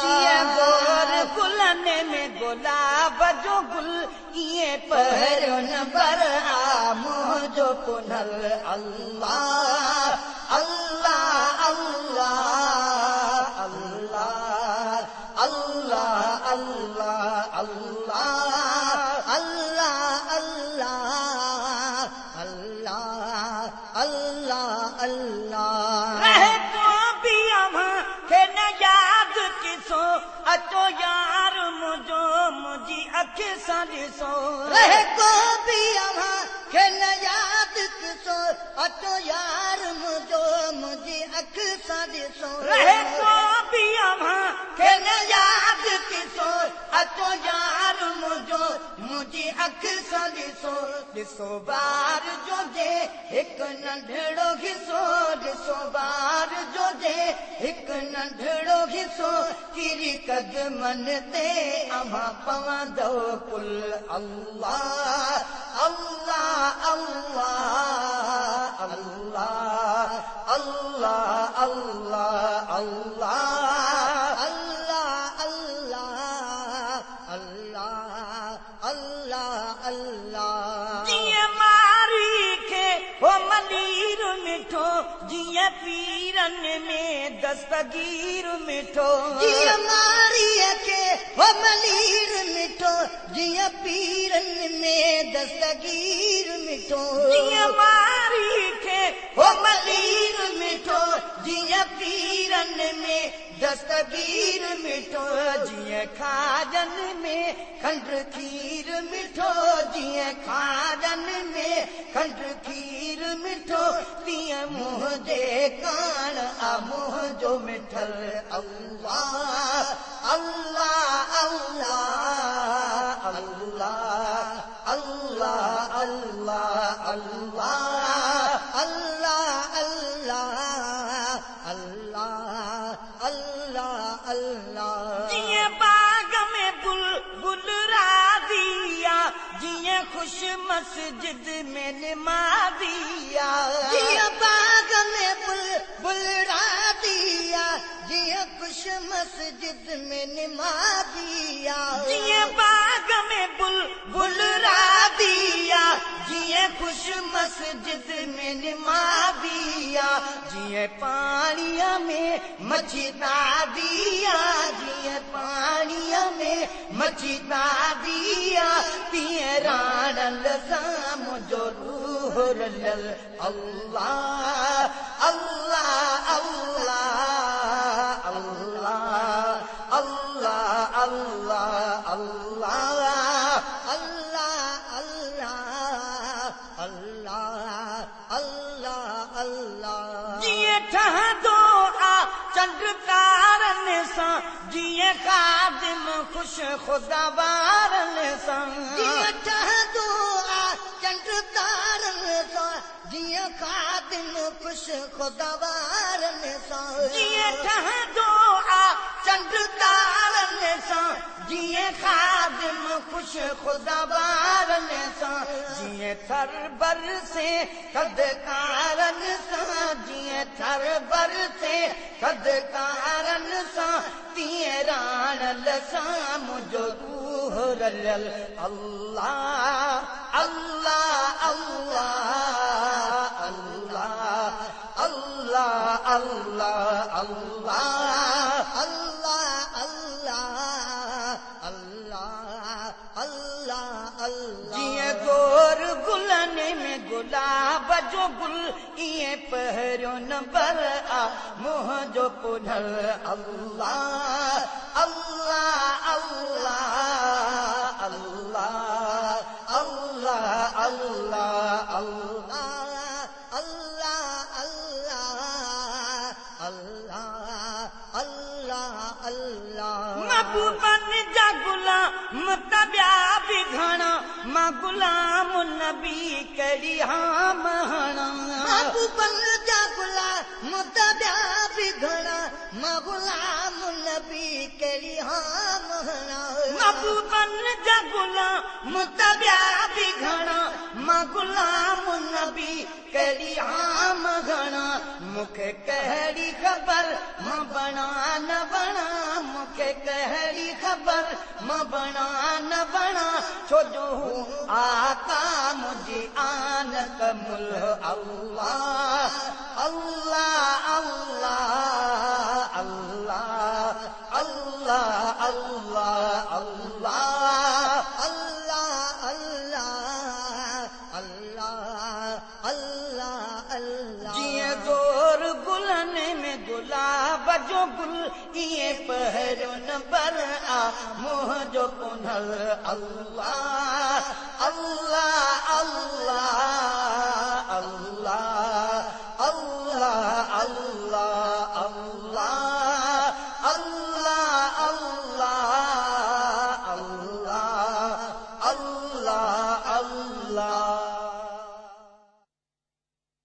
जीअं गोर गुलन में गुलाब जो गुल ईअं पहिरियों नंबर आ मुंहिंजो पुनल अल्लाह अल्लाह अल्लाह अल्लाह अल्लाह अल्लाह अल्लाह अल्लाह अल्लाह अल्लाह अल्लाह रहे तो भी अव्हां खे न यादि किसो अचो यार मुंहिंजो मुंहिंजी अखि सां ॾिसो रहे तो भी अव्हां खे न यादि किसो अचो यार मुंहिंजो मुंहिंजी अखि सां ॾिसो रहे तो भी अव्हां खे न यादि किसो अचो यार मुंहिंजो मुंहिंजी अखि सां ॾिसो ॾिसो ॿार जो जे हिकु नंढड़ो हिसो ॾिसो ॿार जो जे हिकु नंढड़ो हिसो किरी कदमनि ते अव्हां पवंदो कुल अल्लाह अल्लाह अल्लाह अल्लाह अल्लाह अल्लाह अल्लाह अल्लाह अल्लाह अल्लाह अल्लाह अल्लाह जीअं मारी खे हो मलीर मिठो जीअं पीरनि में दस्तगीर मिठो जीअं मारीअ खे हो मलीर मिठो जीअं पीरनि में दस्तगीर मिठो जीअं मारी खे हो मलीर मिठो जीअं पीरनि में दस्तगीर मिठो जीअं खाजनि में खंड खीर मिठो जीअं खाजनि में खंड खीर मिठो तीअं मुंहिंजे कान आ मुंहिंजो मिठल अल्लाह अल्लाह अल्लाह अल्लाह अल्लाह अल्लाह अल्लाह अल्लाह अल्लाह अल्लाह अल्लाह जीअं बाग में बुलबुल रादिया जीअं खुश मस्जिद में निमादिया जीअं बाग में बुलबुल रादिया जीअं खुश मस्जिद में निमादिया जीअं बाग में बुलबुल रादिया जीअं खुश मस्जिद में निमादिया जीअं पाणीअ में मच्छी दादिया जीअं पाणीअ में मच्छी दादिया तीअं राणल सां मुंहिंजो रूह रलियल अल्लाह अल्लाह अल्लाह अल्लाह अल्लाह अल्लाह अल्लाह अल्लाह अल्लाह अल्लाह अल्लाह जीअं ठहंदो आ चंड तारनि सां जीअं ख़ादिम ख़ुशि ख़ुदा वारनि सां जीअं ठहंदो आ चंड तारनि सां जीअं ख़ादिम ख़ुशि ख़ुदा वारनि सां जीअं ठहंदो आ चंड तारनि सां जीअं ख़ादिम ख़ुशि ख़ुदा वारनि सां जीअं थर बर से ख़दकारनि सां जीअं थर बर से ख़दकारनि सां तीअं राणल सां मुंहिंजो रूह रलियल अल्लाह अल्लाह अल्लाह अल्लाह अल्लाह अल्लाह अल्लाह अल्लाह अल्लाह अल्लाह अल्लाह अल्लाह जीअं गोर गुलनि में गुलाब जो गुल ईअं पहिरियों नंबर आ मुंहिंजो पुनल अल्लाह अल्लाह अल्लाह अल्लाह अल्लाह अल्लाह अल्लाह अल्लाह अल्लाह अल्लाह अल्लाह अल्लाह महबूबनि जा गुलाम तबिया बि घणा मां गुलाम नबी कहिड़ी हाम हणा महबूबनि जा गुलाम तबिया बि घणा मां गुलाम नबी कहिड़ी हाम हणा महबूबनि जा गुलाम तबिया बि घणा मां मां गुलाम नबी कहिड़ी आम घणा मूंखे कहिड़ी ख़बर मां बणा न बणा मूंखे कहिड़ी ख़बर मां बणा न बणा छो जो आका मुंहिंजी आन कमुल अल्लाह अल्लाह अल्लाह अल्लाह अल्लाह अल्लाह अल्लाह अल्लाह अल्लाह अल्लाह अल्लाह जीअं ज़ोर गुलनि में गुलाब जो गुल ईअं पहिरियों नंबर आ मुंहिंजो कुनल अल्लाह अल्लाह अल्लाह अल्लाह अल्लाह अल्लाह अल्लाह अल्लाह अल्लाह अल्लाह अल्लाह अल्लाह